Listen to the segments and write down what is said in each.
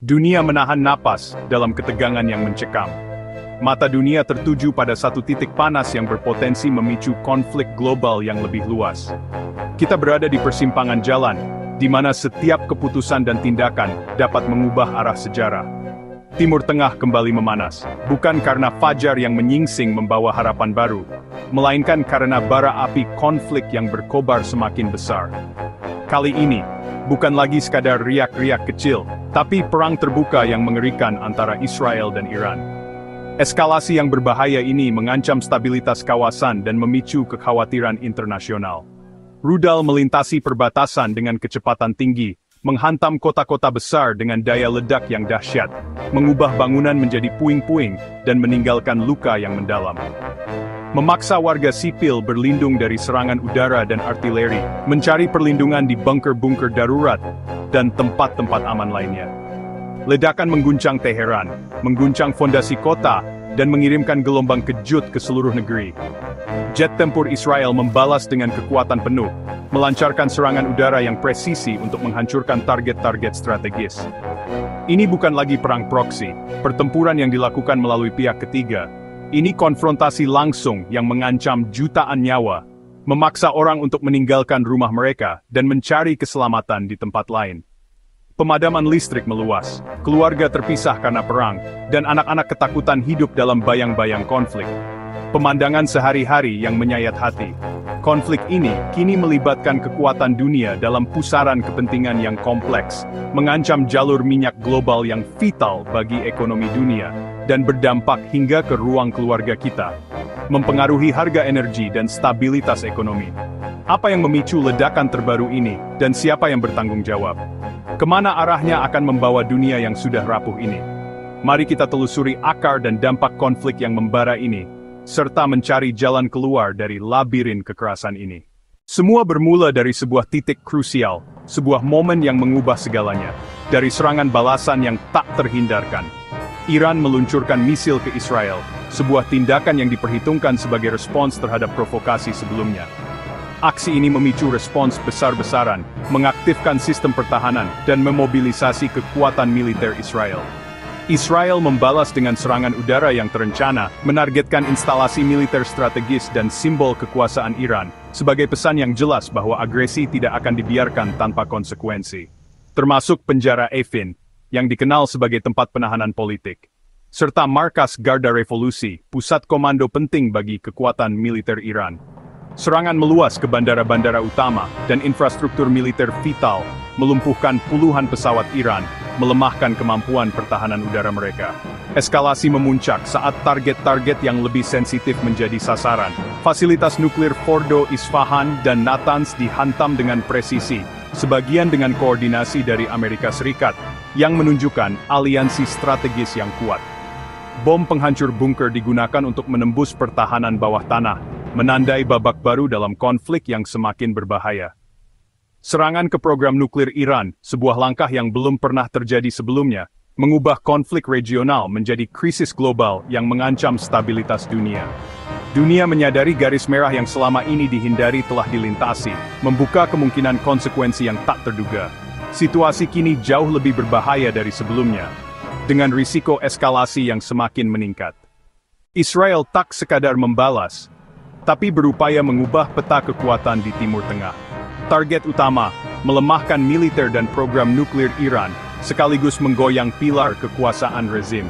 Dunia menahan napas dalam ketegangan yang mencekam. Mata dunia tertuju pada satu titik panas yang berpotensi memicu konflik global yang lebih luas. Kita berada di persimpangan jalan, di mana setiap keputusan dan tindakan dapat mengubah arah sejarah. Timur Tengah kembali memanas, bukan karena fajar yang menyingsing membawa harapan baru, melainkan karena bara api konflik yang berkobar semakin besar. Kali ini, bukan lagi sekadar riak-riak kecil, tapi perang terbuka yang mengerikan antara Israel dan Iran. Eskalasi yang berbahaya ini mengancam stabilitas kawasan dan memicu kekhawatiran internasional. Rudal melintasi perbatasan dengan kecepatan tinggi, menghantam kota-kota besar dengan daya ledak yang dahsyat, mengubah bangunan menjadi puing-puing, dan meninggalkan luka yang mendalam. Memaksa warga sipil berlindung dari serangan udara dan artileri, mencari perlindungan di bunker-bunker darurat, dan tempat-tempat aman lainnya. Ledakan mengguncang Teheran, mengguncang fondasi kota, dan mengirimkan gelombang kejut ke seluruh negeri. Jet tempur Israel membalas dengan kekuatan penuh, melancarkan serangan udara yang presisi untuk menghancurkan target-target strategis. Ini bukan lagi perang proksi, pertempuran yang dilakukan melalui pihak ketiga. Ini konfrontasi langsung yang mengancam jutaan nyawa, memaksa orang untuk meninggalkan rumah mereka dan mencari keselamatan di tempat lain. Pemadaman listrik meluas, keluarga terpisah karena perang, dan anak-anak ketakutan hidup dalam bayang-bayang konflik. Pemandangan sehari-hari yang menyayat hati. Konflik ini kini melibatkan kekuatan dunia dalam pusaran kepentingan yang kompleks, mengancam jalur minyak global yang vital bagi ekonomi dunia, dan berdampak hingga ke ruang keluarga kita, mempengaruhi harga energi dan stabilitas ekonomi. Apa yang memicu ledakan terbaru ini, dan siapa yang bertanggung jawab? Kemana arahnya akan membawa dunia yang sudah rapuh ini? Mari kita telusuri akar dan dampak konflik yang membara ini, serta mencari jalan keluar dari labirin kekerasan ini. Semua bermula dari sebuah titik krusial, sebuah momen yang mengubah segalanya, dari serangan balasan yang tak terhindarkan. Iran meluncurkan misil ke Israel, sebuah tindakan yang diperhitungkan sebagai respons terhadap provokasi sebelumnya. Aksi ini memicu respons besar-besaran, mengaktifkan sistem pertahanan, dan memobilisasi kekuatan militer Israel. Israel membalas dengan serangan udara yang terencana, menargetkan instalasi militer strategis dan simbol kekuasaan Iran, sebagai pesan yang jelas bahwa agresi tidak akan dibiarkan tanpa konsekuensi. Termasuk penjara Evin, yang dikenal sebagai tempat penahanan politik, serta markas Garda Revolusi, pusat komando penting bagi kekuatan militer Iran. Serangan meluas ke bandara-bandara utama dan infrastruktur militer vital, melumpuhkan puluhan pesawat Iran, melemahkan kemampuan pertahanan udara mereka. Eskalasi memuncak saat target-target yang lebih sensitif menjadi sasaran. Fasilitas nuklir Fordo, Isfahan, dan Natanz dihantam dengan presisi, sebagian dengan koordinasi dari Amerika Serikat, yang menunjukkan aliansi strategis yang kuat. Bom penghancur bunker digunakan untuk menembus pertahanan bawah tanah, menandai babak baru dalam konflik yang semakin berbahaya. Serangan ke program nuklir Iran, sebuah langkah yang belum pernah terjadi sebelumnya, mengubah konflik regional menjadi krisis global yang mengancam stabilitas dunia. Dunia menyadari garis merah yang selama ini dihindari telah dilintasi, membuka kemungkinan konsekuensi yang tak terduga. Situasi kini jauh lebih berbahaya dari sebelumnya, dengan risiko eskalasi yang semakin meningkat. Israel tak sekadar membalas, tapi berupaya mengubah peta kekuatan di Timur Tengah. Target utama, melemahkan militer dan program nuklir Iran, sekaligus menggoyang pilar kekuasaan rezim.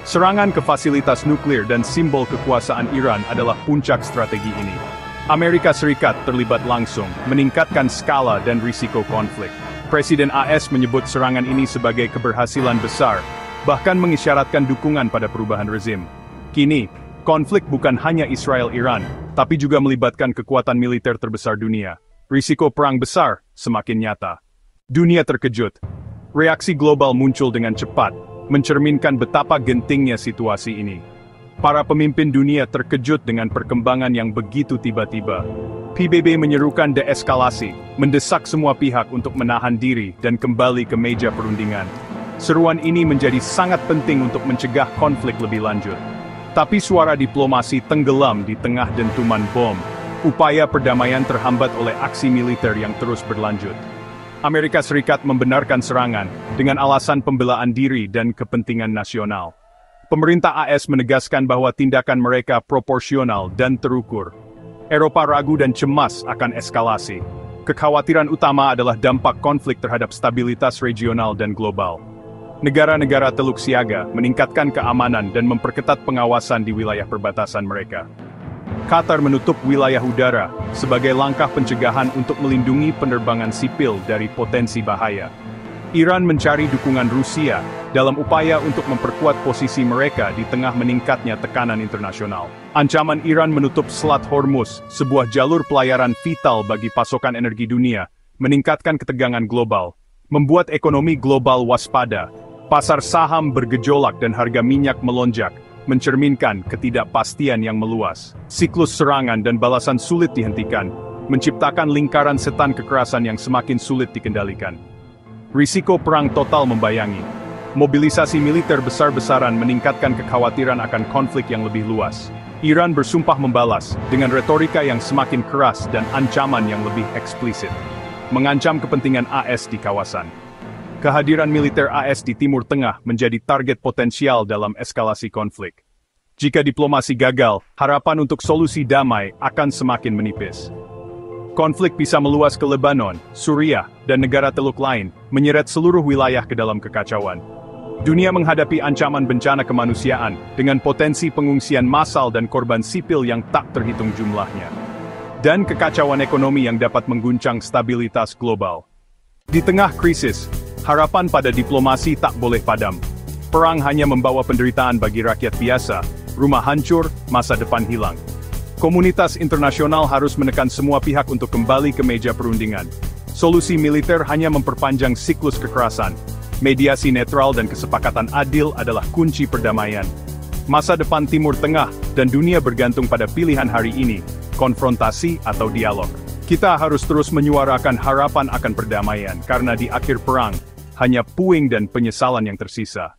Serangan ke fasilitas nuklir dan simbol kekuasaan Iran adalah puncak strategi ini. Amerika Serikat terlibat langsung, meningkatkan skala dan risiko konflik. Presiden AS menyebut serangan ini sebagai keberhasilan besar, bahkan mengisyaratkan dukungan pada perubahan rezim. Kini, konflik bukan hanya Israel-Iran, tapi juga melibatkan kekuatan militer terbesar dunia. Risiko perang besar semakin nyata. Dunia terkejut. Reaksi global muncul dengan cepat, mencerminkan betapa gentingnya situasi ini. Para pemimpin dunia terkejut dengan perkembangan yang begitu tiba-tiba. PBB menyerukan deeskalasi, mendesak semua pihak untuk menahan diri dan kembali ke meja perundingan. Seruan ini menjadi sangat penting untuk mencegah konflik lebih lanjut. Tapi suara diplomasi tenggelam di tengah dentuman bom. Upaya perdamaian terhambat oleh aksi militer yang terus berlanjut. Amerika Serikat membenarkan serangan, dengan alasan pembelaan diri dan kepentingan nasional. Pemerintah AS menegaskan bahwa tindakan mereka proporsional dan terukur. Eropa ragu dan cemas akan eskalasi. Kekhawatiran utama adalah dampak konflik terhadap stabilitas regional dan global. Negara-negara Teluk Siaga meningkatkan keamanan dan memperketat pengawasan di wilayah perbatasan mereka. Qatar menutup wilayah udara sebagai langkah pencegahan untuk melindungi penerbangan sipil dari potensi bahaya. Iran mencari dukungan Rusia dalam upaya untuk memperkuat posisi mereka di tengah meningkatnya tekanan internasional. Ancaman Iran menutup Selat Hormuz, sebuah jalur pelayaran vital bagi pasokan energi dunia, meningkatkan ketegangan global, membuat ekonomi global waspada, pasar saham bergejolak dan harga minyak melonjak, mencerminkan ketidakpastian yang meluas. Siklus serangan dan balasan sulit dihentikan, menciptakan lingkaran setan kekerasan yang semakin sulit dikendalikan. Risiko perang total membayangi. Mobilisasi militer besar-besaran meningkatkan kekhawatiran akan konflik yang lebih luas. Iran bersumpah membalas dengan retorika yang semakin keras dan ancaman yang lebih eksplisit, mengancam kepentingan AS di kawasan. Kehadiran militer AS di Timur Tengah menjadi target potensial dalam eskalasi konflik. Jika diplomasi gagal, harapan untuk solusi damai akan semakin menipis. Konflik bisa meluas ke Lebanon, Suriah, dan negara Teluk lain, menyeret seluruh wilayah ke dalam kekacauan. Dunia menghadapi ancaman bencana kemanusiaan, dengan potensi pengungsian massal dan korban sipil yang tak terhitung jumlahnya. Dan kekacauan ekonomi yang dapat mengguncang stabilitas global. Di tengah krisis, harapan pada diplomasi tak boleh padam. Perang hanya membawa penderitaan bagi rakyat biasa, rumah hancur, masa depan hilang. Komunitas internasional harus menekan semua pihak untuk kembali ke meja perundingan. Solusi militer hanya memperpanjang siklus kekerasan. Mediasi netral dan kesepakatan adil adalah kunci perdamaian. Masa depan Timur Tengah dan dunia bergantung pada pilihan hari ini, konfrontasi atau dialog. Kita harus terus menyuarakan harapan akan perdamaian, karena di akhir perang, hanya puing dan penyesalan yang tersisa.